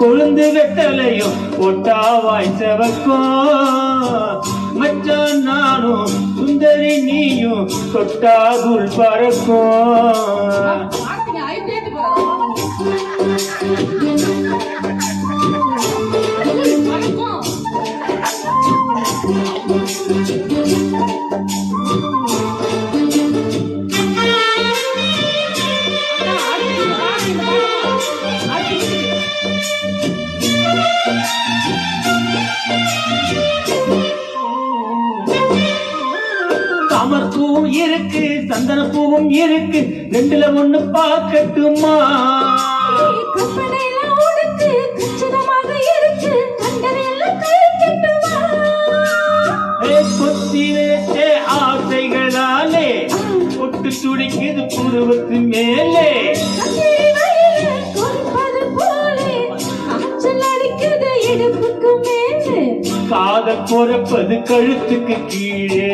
கொழுந்து வெட்டலையும் ஒட்டாவாய் செவக்கும் மச்சான் நானும் சுந்தரி நீயும் தொட்டாகுள் பறக்கும். தாமர் பூவும் இருக்கு சந்தன பூவும் இருக்கு ரெண்டுல ஒண்ணு பார்க்கட்டுமா? கொத்தி வச்ச ஆசைகளாலே ஒட்டு துடிக்குது புருவத்து மேலே காதல் பொறப்பது கழுத்துக்கு கீழே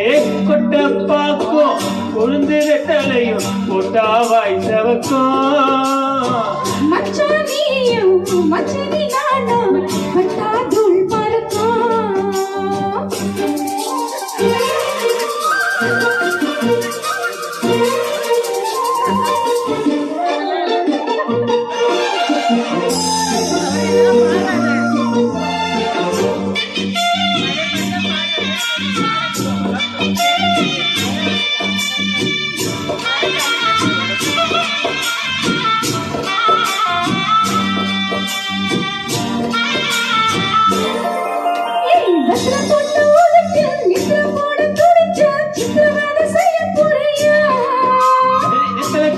கொட்ட பாக்கும் கொழுந்து வெட்டலையும் கொட்டாவாய் செவக்கும்.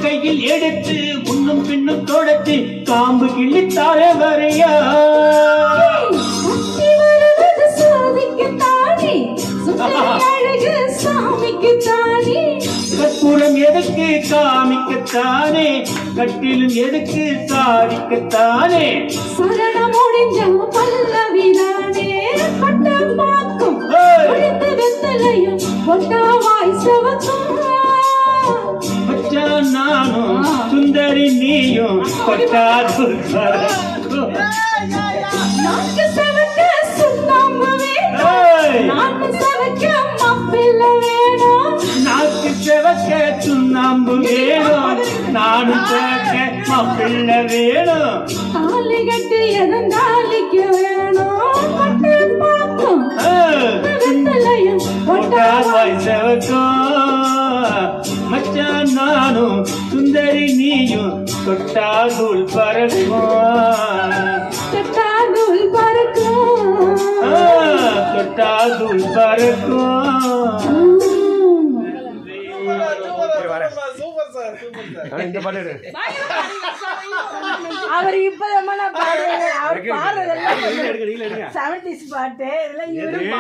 கையில் எடுத்து முன்னும் பின்னும் தொடச்சு காம்பு கிள்ளித்தாரே வரையா கற்பூரம் எதுக்கு காமிக்கத்தானே கட்டிலும் எதுக்கு சாதிக்கத்தானே சரண முடிஞ்ச பல்லவிதானே பட்ட பாக்கும் வெத்தலையும் கொட்டாவாய் செவக்கும். மச்சான் நானும் சுந்தரி நீயும் கொட்டாது நாக்கு செவக்க சுண்ணாம்பு வேணும் நாக்கு செவக்க மாப்பிள்ளை வேணும் நாக்கு செவக்க சுண்ணாம்பு வேணும் நானும் செவக்க மாப்பிள்ளை வேணும் தாலி கட்டி எதந்தாலிக்க வேணும் பட்டு பாக்கும் வெத்தலையும் கொட்டாவாய் செவக்கும். மச்சான் நானும் சுந்தரி நீயும் தொட்டாகுள் பறக்கும் தொட்டாகுள் பறக்கும் தொட்டாகுள் பறக்கும். அவர் இப்ப அவர் பாடுறதெல்லாம் 70s பாட்டு.